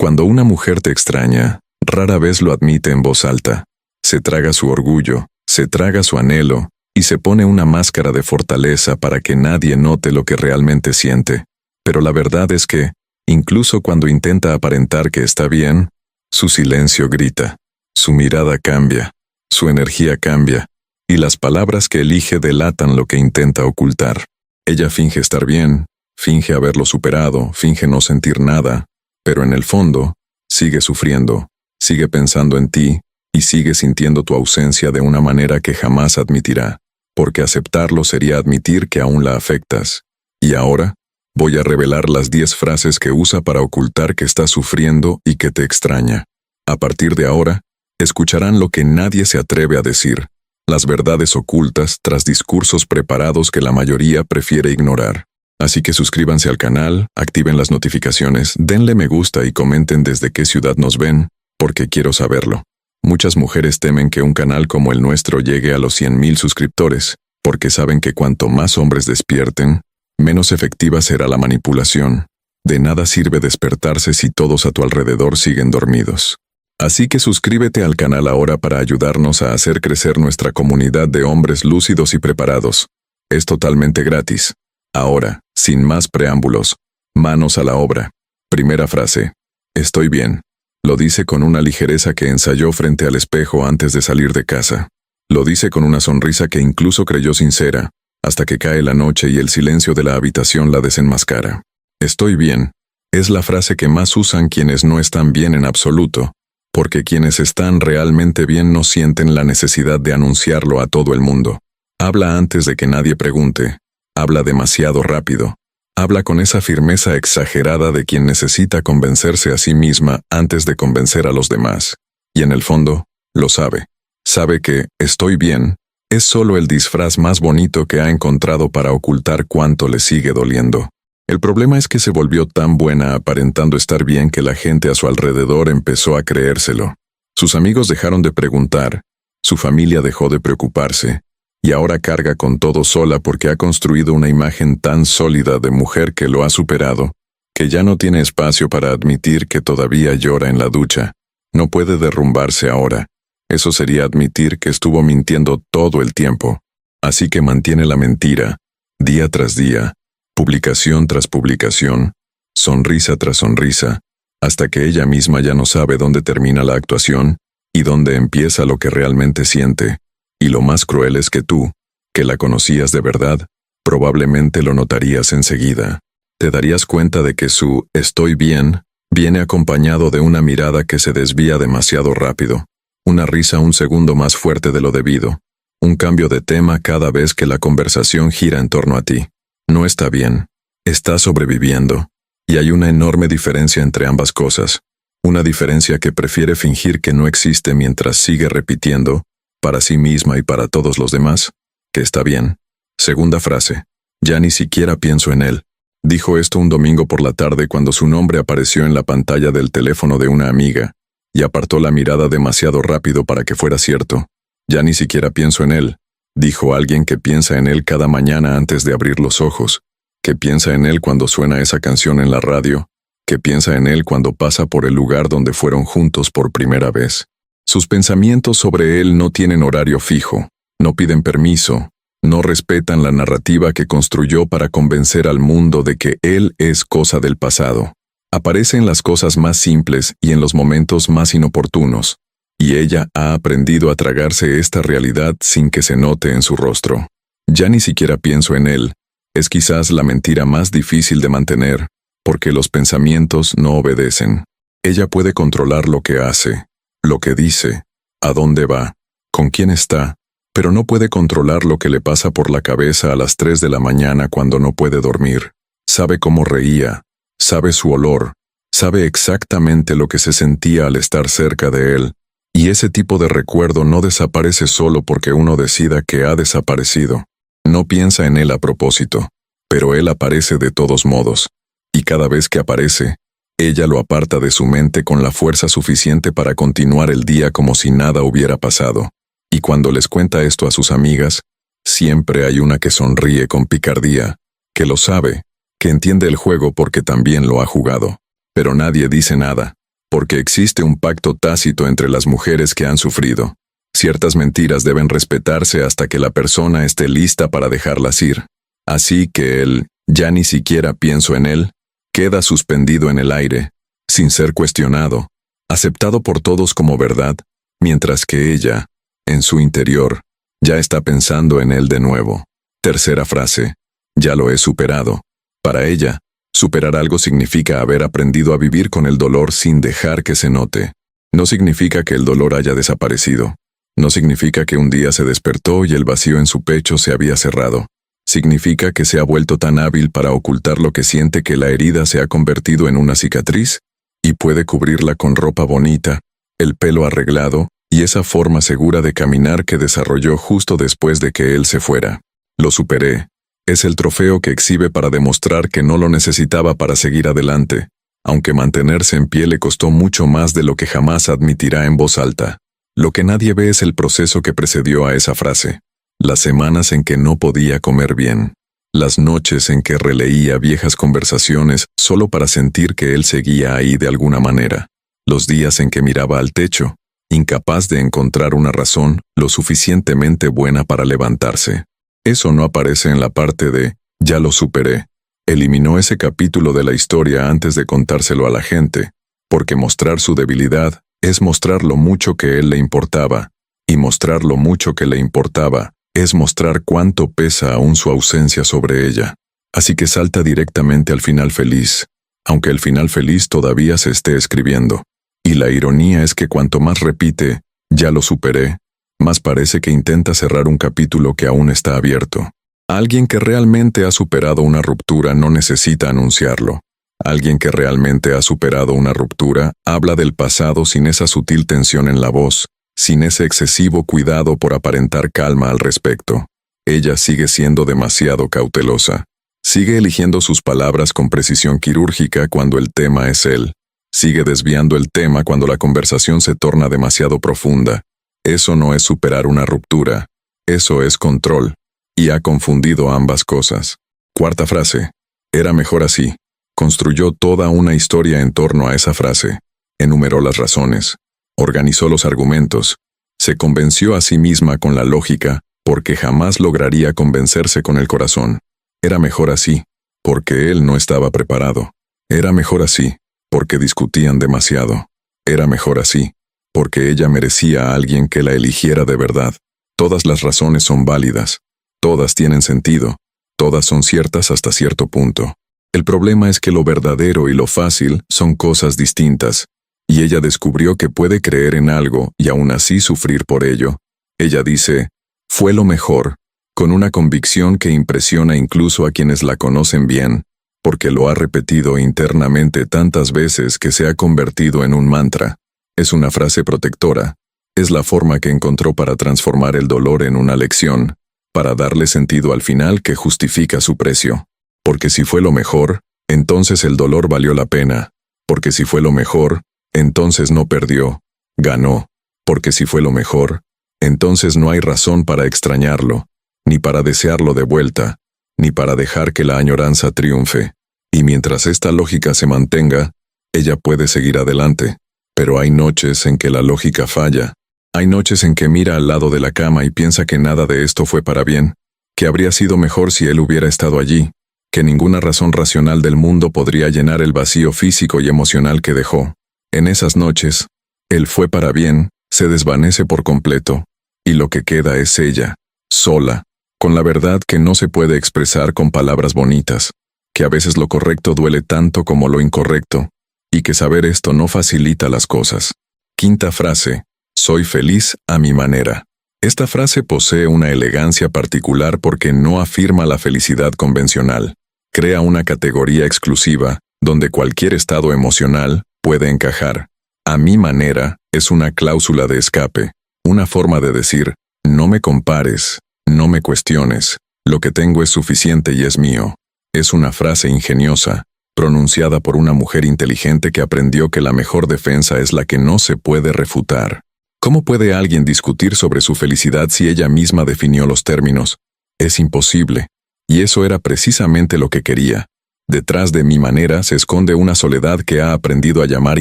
Cuando una mujer te extraña, rara vez lo admite en voz alta. Se traga su orgullo, se traga su anhelo, y se pone una máscara de fortaleza para que nadie note lo que realmente siente. Pero la verdad es que, incluso cuando intenta aparentar que está bien, su silencio grita, su mirada cambia, su energía cambia, y las palabras que elige delatan lo que intenta ocultar. Ella finge estar bien, finge haberlo superado, finge no sentir nada, pero en el fondo, sigue sufriendo, sigue pensando en ti, y sigue sintiendo tu ausencia de una manera que jamás admitirá, porque aceptarlo sería admitir que aún la afectas. Y ahora, voy a revelar las 10 frases que usa para ocultar que está sufriendo y que te extraña. A partir de ahora, escucharán lo que nadie se atreve a decir, las verdades ocultas tras discursos preparados que la mayoría prefiere ignorar. Así que suscríbanse al canal, activen las notificaciones, denle me gusta y comenten desde qué ciudad nos ven, porque quiero saberlo. Muchas mujeres temen que un canal como el nuestro llegue a los 100,000 suscriptores, porque saben que cuanto más hombres despierten, menos efectiva será la manipulación. De nada sirve despertarse si todos a tu alrededor siguen dormidos. Así que suscríbete al canal ahora para ayudarnos a hacer crecer nuestra comunidad de hombres lúcidos y preparados. Es totalmente gratis. Ahora, sin más preámbulos, manos a la obra. Primera frase. Estoy bien. Lo dice con una ligereza que ensayó frente al espejo antes de salir de casa. Lo dice con una sonrisa que incluso creyó sincera, hasta que cae la noche y el silencio de la habitación la desenmascara. Estoy bien. Es la frase que más usan quienes no están bien en absoluto, porque quienes están realmente bien no sienten la necesidad de anunciarlo a todo el mundo. Habla antes de que nadie pregunte. Habla demasiado rápido. Habla con esa firmeza exagerada de quien necesita convencerse a sí misma antes de convencer a los demás. Y en el fondo, lo sabe. Sabe que «estoy bien» es solo el disfraz más bonito que ha encontrado para ocultar cuánto le sigue doliendo. El problema es que se volvió tan buena aparentando estar bien que la gente a su alrededor empezó a creérselo. Sus amigos dejaron de preguntar, su familia dejó de preocuparse, y ahora carga con todo sola porque ha construido una imagen tan sólida de mujer que lo ha superado, que ya no tiene espacio para admitir que todavía llora en la ducha. No puede derrumbarse ahora. Eso sería admitir que estuvo mintiendo todo el tiempo. Así que mantiene la mentira, día tras día, publicación tras publicación, sonrisa tras sonrisa, hasta que ella misma ya no sabe dónde termina la actuación y dónde empieza lo que realmente siente. Y lo más cruel es que tú, que la conocías de verdad, probablemente lo notarías enseguida. Te darías cuenta de que su «estoy bien» viene acompañado de una mirada que se desvía demasiado rápido, una risa un segundo más fuerte de lo debido, un cambio de tema cada vez que la conversación gira en torno a ti. No está bien, está sobreviviendo, y hay una enorme diferencia entre ambas cosas, una diferencia que prefiere fingir que no existe mientras sigue repitiendo, para sí misma y para todos los demás, que está bien. Segunda frase. Ya ni siquiera pienso en él. Dijo esto un domingo por la tarde cuando su nombre apareció en la pantalla del teléfono de una amiga, y apartó la mirada demasiado rápido para que fuera cierto. Ya ni siquiera pienso en él, dijo alguien que piensa en él cada mañana antes de abrir los ojos, que piensa en él cuando suena esa canción en la radio, que piensa en él cuando pasa por el lugar donde fueron juntos por primera vez. Sus pensamientos sobre él no tienen horario fijo, no piden permiso, no respetan la narrativa que construyó para convencer al mundo de que él es cosa del pasado. Aparece en las cosas más simples y en los momentos más inoportunos, y ella ha aprendido a tragarse esta realidad sin que se note en su rostro. Ya ni siquiera pienso en él, es quizás la mentira más difícil de mantener, porque los pensamientos no obedecen. Ella puede controlar lo que hace, lo que dice, a dónde va, con quién está, pero no puede controlar lo que le pasa por la cabeza a las 3 de la mañana cuando no puede dormir. Sabe cómo reía, sabe su olor, sabe exactamente lo que se sentía al estar cerca de él, y ese tipo de recuerdo no desaparece solo porque uno decida que ha desaparecido. No piensa en él a propósito, pero él aparece de todos modos, y cada vez que aparece, ella lo aparta de su mente con la fuerza suficiente para continuar el día como si nada hubiera pasado. Y cuando les cuenta esto a sus amigas, siempre hay una que sonríe con picardía, que lo sabe, que entiende el juego porque también lo ha jugado. Pero nadie dice nada. porque existe un pacto tácito entre las mujeres que han sufrido. Ciertas mentiras deben respetarse hasta que la persona esté lista para dejarlas ir. Así que él, ya ni siquiera pienso en él, queda suspendido en el aire, sin ser cuestionado, aceptado por todos como verdad, mientras que ella, en su interior, ya está pensando en él de nuevo. Tercera frase. Ya lo he superado. Para ella, superar algo significa haber aprendido a vivir con el dolor sin dejar que se note. No significa que el dolor haya desaparecido. No significa que un día se despertó y el vacío en su pecho se había cerrado. Significa que se ha vuelto tan hábil para ocultar lo que siente que la herida se ha convertido en una cicatriz y puede cubrirla con ropa bonita, el pelo arreglado y esa forma segura de caminar que desarrolló justo después de que él se fuera. Lo superé. Es el trofeo que exhibe para demostrar que no lo necesitaba para seguir adelante, aunque mantenerse en pie le costó mucho más de lo que jamás admitirá en voz alta. Lo que nadie ve es el proceso que precedió a esa frase. Las semanas en que no podía comer bien. Las noches en que releía viejas conversaciones solo para sentir que él seguía ahí de alguna manera. Los días en que miraba al techo, incapaz de encontrar una razón lo suficientemente buena para levantarse. Eso no aparece en la parte de «ya lo superé». Eliminó ese capítulo de la historia antes de contárselo a la gente, porque mostrar su debilidad es mostrar lo mucho que él le importaba, y mostrar lo mucho que le importaba es mostrar cuánto pesa aún su ausencia sobre ella. Así que salta directamente al final feliz, aunque el final feliz todavía se esté escribiendo. Y la ironía es que cuanto más repite «ya lo superé», más parece que intenta cerrar un capítulo que aún está abierto. Alguien que realmente ha superado una ruptura no necesita anunciarlo. Alguien que realmente ha superado una ruptura habla del pasado sin esa sutil tensión en la voz, sin ese excesivo cuidado por aparentar calma al respecto. Ella sigue siendo demasiado cautelosa. Sigue eligiendo sus palabras con precisión quirúrgica cuando el tema es él. Sigue desviando el tema cuando la conversación se torna demasiado profunda. Eso no es superar una ruptura, eso es control, y ha confundido ambas cosas. Cuarta frase. Era mejor así. Construyó toda una historia en torno a esa frase. Enumeró las razones. Organizó los argumentos. Se convenció a sí misma con la lógica, porque jamás lograría convencerse con el corazón. Era mejor así, porque él no estaba preparado. Era mejor así, porque discutían demasiado. Era mejor así, porque ella merecía a alguien que la eligiera de verdad. Todas las razones son válidas. Todas tienen sentido. Todas son ciertas hasta cierto punto. El problema es que lo verdadero y lo fácil son cosas distintas. Y ella descubrió que puede creer en algo y aún así sufrir por ello. Ella dice, fue lo mejor, con una convicción que impresiona incluso a quienes la conocen bien, porque lo ha repetido internamente tantas veces que se ha convertido en un mantra. Es una frase protectora. Es la forma que encontró para transformar el dolor en una lección, para darle sentido al final que justifica su precio. Porque si fue lo mejor, entonces el dolor valió la pena. Porque si fue lo mejor, entonces no perdió, ganó. Porque si fue lo mejor, entonces no hay razón para extrañarlo, ni para desearlo de vuelta, ni para dejar que la añoranza triunfe. Y mientras esta lógica se mantenga, ella puede seguir adelante. Pero hay noches en que la lógica falla. Hay noches en que mira al lado de la cama y piensa que nada de esto fue para bien, que habría sido mejor si él hubiera estado allí, que ninguna razón racional del mundo podría llenar el vacío físico y emocional que dejó. En esas noches, el fue para bien se desvanece por completo, y lo que queda es ella, sola, con la verdad que no se puede expresar con palabras bonitas, que a veces lo correcto duele tanto como lo incorrecto, y que saber esto no facilita las cosas. Quinta frase. Soy feliz a mi manera. Esta frase posee una elegancia particular porque no afirma la felicidad convencional. Crea una categoría exclusiva, donde cualquier estado emocional puede encajar. A mi manera es una cláusula de escape, una forma de decir, no me compares, no me cuestiones, lo que tengo es suficiente y es mío. Es una frase ingeniosa, pronunciada por una mujer inteligente que aprendió que la mejor defensa es la que no se puede refutar. ¿Cómo puede alguien discutir sobre su felicidad si ella misma definió los términos? Es imposible. Y eso era precisamente lo que quería. Detrás de mi manera se esconde una soledad que ha aprendido a llamar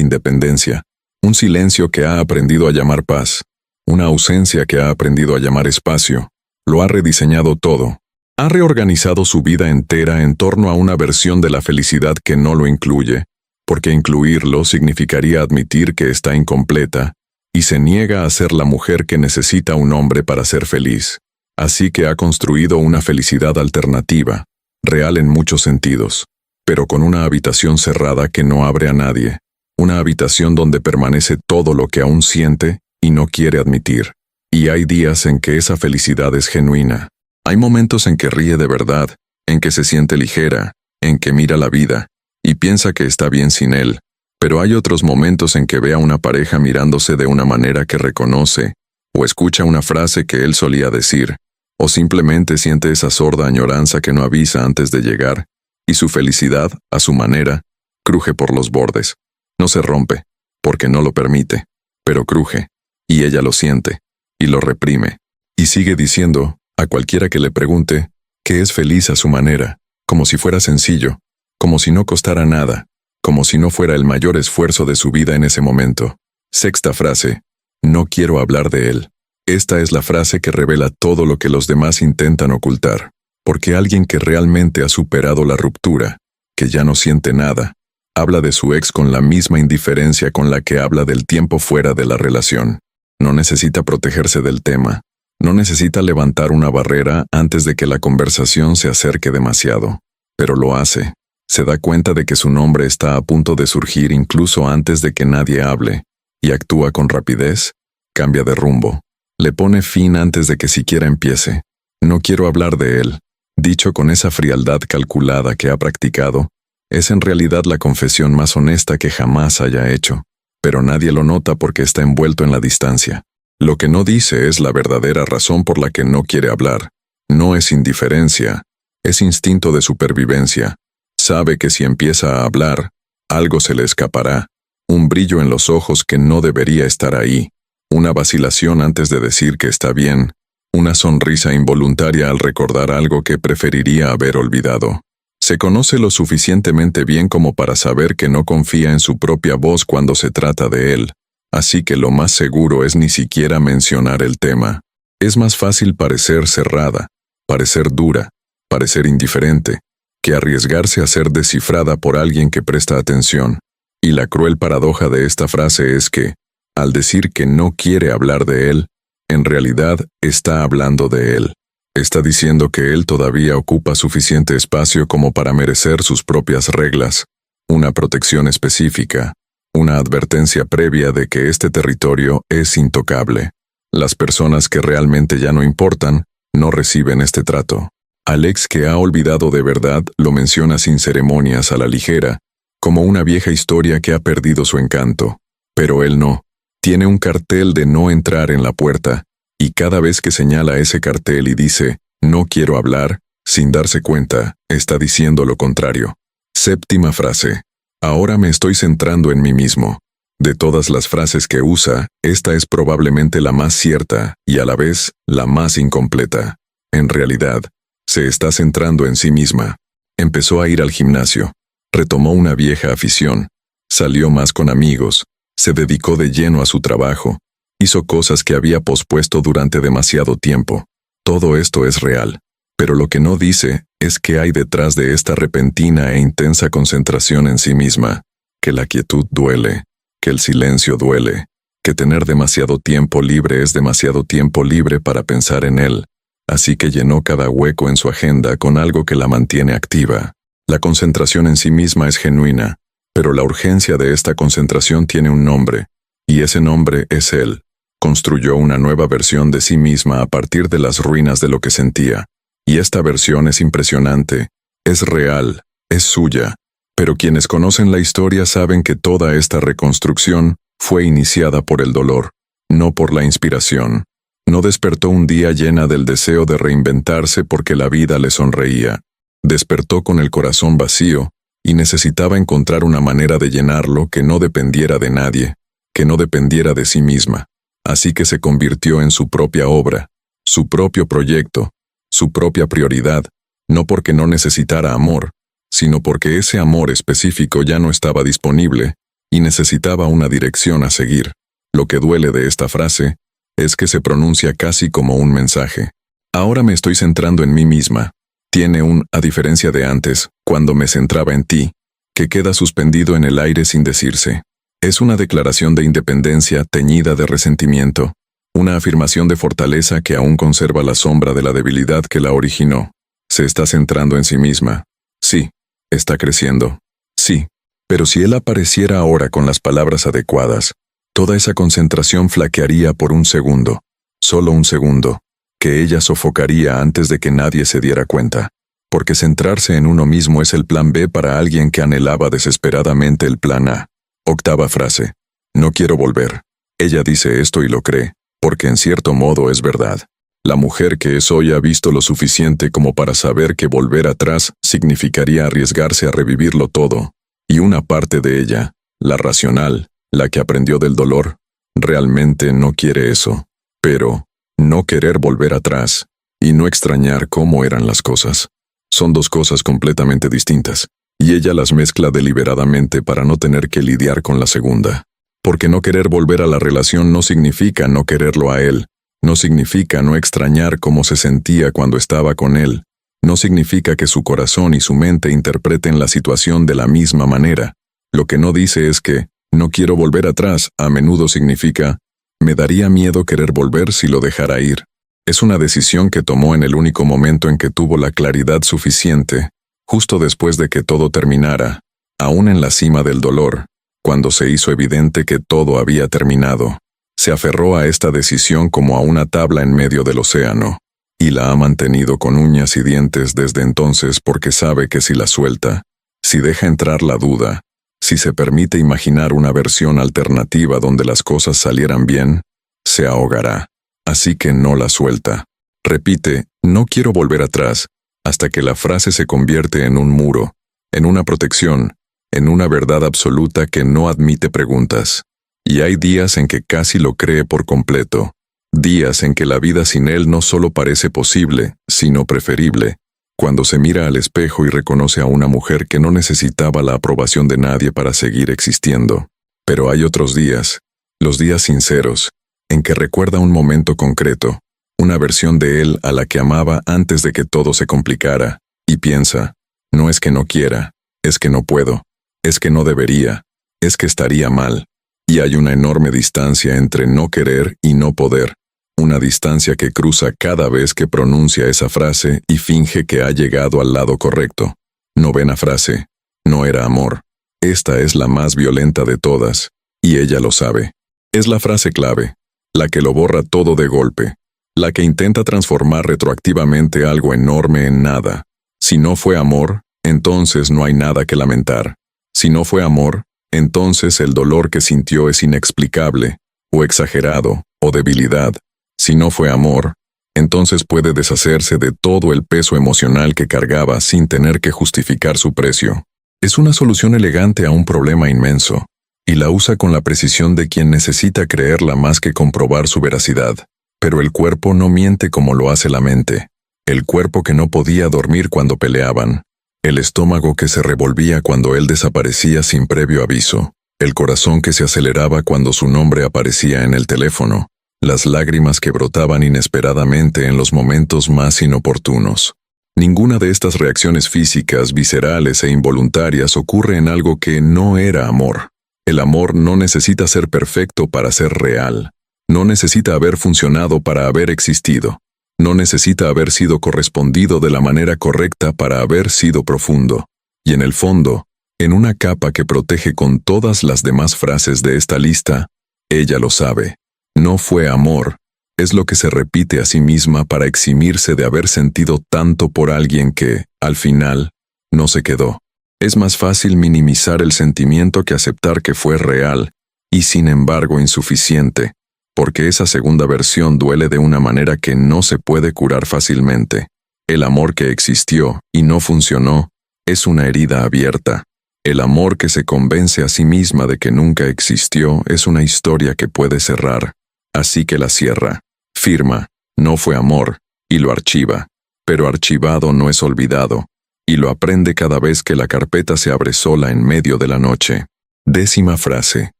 independencia, un silencio que ha aprendido a llamar paz, una ausencia que ha aprendido a llamar espacio. Lo ha rediseñado todo. Ha reorganizado su vida entera en torno a una versión de la felicidad que no lo incluye, porque incluirlo significaría admitir que está incompleta, y se niega a ser la mujer que necesita un hombre para ser feliz. Así que ha construido una felicidad alternativa, real en muchos sentidos, pero con una habitación cerrada que no abre a nadie, una habitación donde permanece todo lo que aún siente y no quiere admitir. Y hay días en que esa felicidad es genuina. Hay momentos en que ríe de verdad, en que se siente ligera, en que mira la vida, y piensa que está bien sin él. Pero hay otros momentos en que ve a una pareja mirándose de una manera que reconoce, o escucha una frase que él solía decir, o simplemente siente esa sorda añoranza que no avisa antes de llegar, y su felicidad, a su manera, cruje por los bordes. No se rompe, porque no lo permite, pero cruje, y ella lo siente, y lo reprime, y sigue diciendo, a cualquiera que le pregunte, que es feliz a su manera, como si fuera sencillo, como si no costara nada, como si no fuera el mayor esfuerzo de su vida en ese momento. Sexta frase, no quiero hablar de él. Esta es la frase que revela todo lo que los demás intentan ocultar, porque alguien que realmente ha superado la ruptura, que ya no siente nada, habla de su ex con la misma indiferencia con la que habla del tiempo fuera de la relación. No necesita protegerse del tema, no necesita levantar una barrera antes de que la conversación se acerque demasiado, pero lo hace. Se da cuenta de que su nombre está a punto de surgir incluso antes de que nadie hable, y actúa con rapidez, cambia de rumbo, le pone fin antes de que siquiera empiece. No quiero hablar de él, dicho con esa frialdad calculada que ha practicado, es en realidad la confesión más honesta que jamás haya hecho, pero nadie lo nota porque está envuelto en la distancia. Lo que no dice es la verdadera razón por la que no quiere hablar. No es indiferencia, es instinto de supervivencia. Sabe que si empieza a hablar, algo se le escapará, un brillo en los ojos que no debería estar ahí, una vacilación antes de decir que está bien, una sonrisa involuntaria al recordar algo que preferiría haber olvidado. Se conoce lo suficientemente bien como para saber que no confía en su propia voz cuando se trata de él, así que lo más seguro es ni siquiera mencionar el tema. Es más fácil parecer cerrada, parecer dura, parecer indiferente, que arriesgarse a ser descifrada por alguien que presta atención. Y la cruel paradoja de esta frase es que, al decir que no quiere hablar de él, en realidad está hablando de él. Está diciendo que él todavía ocupa suficiente espacio como para merecer sus propias reglas, una protección específica, una advertencia previa de que este territorio es intocable. Las personas que realmente ya no importan, no reciben este trato. Alex, que ha olvidado de verdad, lo menciona sin ceremonias a la ligera, como una vieja historia que ha perdido su encanto. Pero él no. Tiene un cartel de no entrar en la puerta, y cada vez que señala ese cartel y dice, no quiero hablar, sin darse cuenta, está diciendo lo contrario. Séptima frase. Ahora me estoy centrando en mí mismo. De todas las frases que usa, esta es probablemente la más cierta y a la vez la más incompleta. En realidad, se está centrando en sí misma. Empezó a ir al gimnasio, retomó una vieja afición, salió más con amigos, se dedicó de lleno a su trabajo, hizo cosas que había pospuesto durante demasiado tiempo. Todo esto es real, pero lo que no dice es que hay detrás de esta repentina e intensa concentración en sí misma, que la quietud duele, que el silencio duele, que tener demasiado tiempo libre es demasiado tiempo libre para pensar en él. Así que llenó cada hueco en su agenda con algo que la mantiene activa. La concentración en sí misma es genuina, pero la urgencia de esta concentración tiene un nombre, y ese nombre es él. Construyó una nueva versión de sí misma a partir de las ruinas de lo que sentía, y esta versión es impresionante, es real, es suya, pero quienes conocen la historia saben que toda esta reconstrucción fue iniciada por el dolor, no por la inspiración. No despertó un día llena del deseo de reinventarse porque la vida le sonreía. Despertó con el corazón vacío y necesitaba encontrar una manera de llenarlo que no dependiera de nadie, que no dependiera de sí misma. Así que se convirtió en su propia obra, su propio proyecto, su propia prioridad, no porque no necesitara amor, sino porque ese amor específico ya no estaba disponible y necesitaba una dirección a seguir. Lo que duele de esta frase es que se pronuncia casi como un mensaje. Ahora me estoy centrando en mí misma. Tiene un, a diferencia de antes, cuando me centraba en ti, que queda suspendido en el aire sin decirse. Es una declaración de independencia teñida de resentimiento, una afirmación de fortaleza que aún conserva la sombra de la debilidad que la originó. Se está centrando en sí misma. Sí, está creciendo. Sí, pero si él apareciera ahora con las palabras adecuadas, toda esa concentración flaquearía por un segundo, solo un segundo, que ella sofocaría antes de que nadie se diera cuenta. Porque centrarse en uno mismo es el plan B para alguien que anhelaba desesperadamente el plan A. Octava frase. No quiero volver. Ella dice esto y lo cree, porque en cierto modo es verdad. La mujer que es hoy ha visto lo suficiente como para saber que volver atrás significaría arriesgarse a revivirlo todo, y una parte de ella, la racional, la que aprendió del dolor, realmente no quiere eso. Pero, no querer volver atrás, y no extrañar cómo eran las cosas, son dos cosas completamente distintas, y ella las mezcla deliberadamente para no tener que lidiar con la segunda. Porque no querer volver a la relación no significa no quererlo a él, no significa no extrañar cómo se sentía cuando estaba con él, no significa que su corazón y su mente interpreten la situación de la misma manera. Lo que no dice es que, no quiero volver atrás, a menudo significa, me daría miedo querer volver si lo dejara ir. Es una decisión que tomó en el único momento en que tuvo la claridad suficiente, justo después de que todo terminara, aún en la cima del dolor, cuando se hizo evidente que todo había terminado. Se aferró a esta decisión como a una tabla en medio del océano, y la ha mantenido con uñas y dientes desde entonces porque sabe que si la suelta, si deja entrar la duda, si se permite imaginar una versión alternativa donde las cosas salieran bien, se ahogará. Así que no la suelta. Repite, no quiero volver atrás, hasta que la frase se convierte en un muro, en una protección, en una verdad absoluta que no admite preguntas. Y hay días en que casi lo cree por completo, días en que la vida sin él no solo parece posible, sino preferible, cuando se mira al espejo y reconoce a una mujer que no necesitaba la aprobación de nadie para seguir existiendo. Pero hay otros días, los días sinceros, en que recuerda un momento concreto, una versión de él a la que amaba antes de que todo se complicara, y piensa, no es que no quiera, es que no puedo, es que no debería, es que estaría mal. Y hay una enorme distancia entre no querer y no poder, una distancia que cruza cada vez que pronuncia esa frase y finge que ha llegado al lado correcto. Novena frase. No era amor. Esta es la más violenta de todas, y ella lo sabe. Es la frase clave, la que lo borra todo de golpe, la que intenta transformar retroactivamente algo enorme en nada. Si no fue amor, entonces no hay nada que lamentar. Si no fue amor, entonces el dolor que sintió es inexplicable, o exagerado, o debilidad. Si no fue amor, entonces puede deshacerse de todo el peso emocional que cargaba sin tener que justificar su precio. Es una solución elegante a un problema inmenso, y la usa con la precisión de quien necesita creerla más que comprobar su veracidad. Pero el cuerpo no miente como lo hace la mente. El cuerpo que no podía dormir cuando peleaban. El estómago que se revolvía cuando él desaparecía sin previo aviso. El corazón que se aceleraba cuando su nombre aparecía en el teléfono. Las lágrimas que brotaban inesperadamente en los momentos más inoportunos. Ninguna de estas reacciones físicas, viscerales e involuntarias ocurre en algo que no era amor. El amor no necesita ser perfecto para ser real. No necesita haber funcionado para haber existido. No necesita haber sido correspondido de la manera correcta para haber sido profundo. Y en el fondo, en una capa que protege con todas las demás frases de esta lista, ella lo sabe. No fue amor. Es lo que se repite a sí misma para eximirse de haber sentido tanto por alguien que, al final, no se quedó. Es más fácil minimizar el sentimiento que aceptar que fue real, y sin embargo insuficiente, porque esa segunda versión duele de una manera que no se puede curar fácilmente. El amor que existió y no funcionó es una herida abierta. El amor que se convence a sí misma de que nunca existió es una historia que puede cerrar. Así que la cierra, firma, no fue amor, y lo archiva. Pero archivado no es olvidado, y lo aprende cada vez que la carpeta se abre sola en medio de la noche. 10ª frase.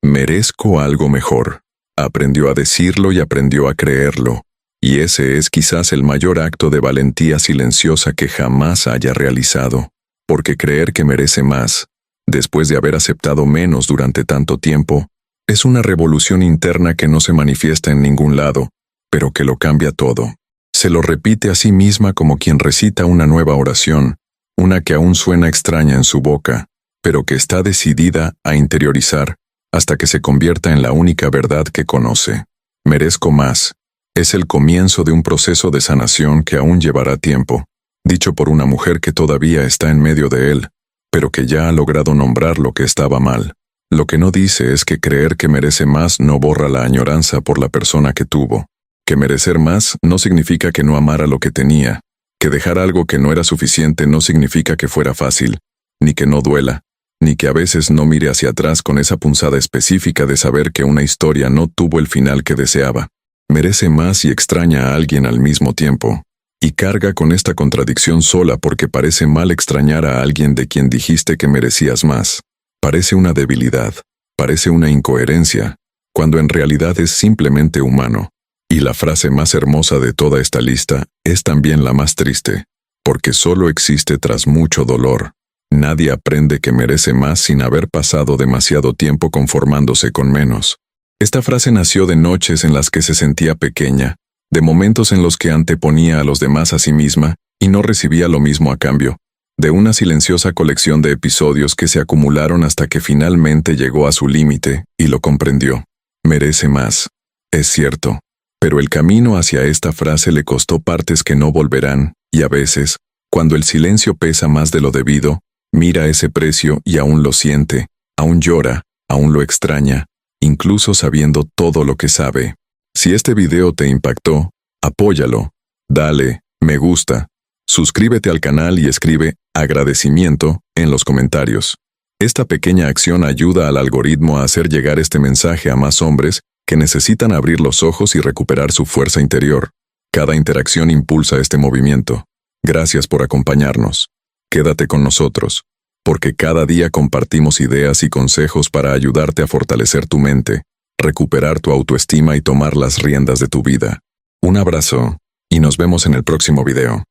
Merezco algo mejor. Aprendió a decirlo y aprendió a creerlo, y ese es quizás el mayor acto de valentía silenciosa que jamás haya realizado, porque creer que merece más, después de haber aceptado menos durante tanto tiempo, es una revolución interna que no se manifiesta en ningún lado, pero que lo cambia todo. Se lo repite a sí misma como quien recita una nueva oración, una que aún suena extraña en su boca, pero que está decidida a interiorizar hasta que se convierta en la única verdad que conoce. Merezco más. Es el comienzo de un proceso de sanación que aún llevará tiempo, dicho por una mujer que todavía está en medio de él, pero que ya ha logrado nombrar lo que estaba mal. Lo que no dice es que creer que merece más no borra la añoranza por la persona que tuvo. Que merecer más no significa que no amara lo que tenía, que dejar algo que no era suficiente no significa que fuera fácil, ni que no duela, ni que a veces no mire hacia atrás con esa punzada específica de saber que una historia no tuvo el final que deseaba. Merece más y extraña a alguien al mismo tiempo, y carga con esta contradicción sola porque parece mal extrañar a alguien de quien dijiste que merecías más. Parece una debilidad, parece una incoherencia, cuando en realidad es simplemente humano. Y la frase más hermosa de toda esta lista es también la más triste, porque solo existe tras mucho dolor. Nadie aprende que merece más sin haber pasado demasiado tiempo conformándose con menos. Esta frase nació de noches en las que se sentía pequeña, de momentos en los que anteponía a los demás a sí misma y no recibía lo mismo a cambio, de una silenciosa colección de episodios que se acumularon hasta que finalmente llegó a su límite y lo comprendió. Merece más. Es cierto. Pero el camino hacia esta frase le costó partes que no volverán, y a veces, cuando el silencio pesa más de lo debido, mira ese precio y aún lo siente, aún llora, aún lo extraña, incluso sabiendo todo lo que sabe. Si este video te impactó, apóyalo, dale, me gusta, suscríbete al canal y escribe agradecimiento en los comentarios. Esta pequeña acción ayuda al algoritmo a hacer llegar este mensaje a más hombres que necesitan abrir los ojos y recuperar su fuerza interior. Cada interacción impulsa este movimiento. Gracias por acompañarnos. Quédate con nosotros, porque cada día compartimos ideas y consejos para ayudarte a fortalecer tu mente, recuperar tu autoestima y tomar las riendas de tu vida. Un abrazo, y nos vemos en el próximo video.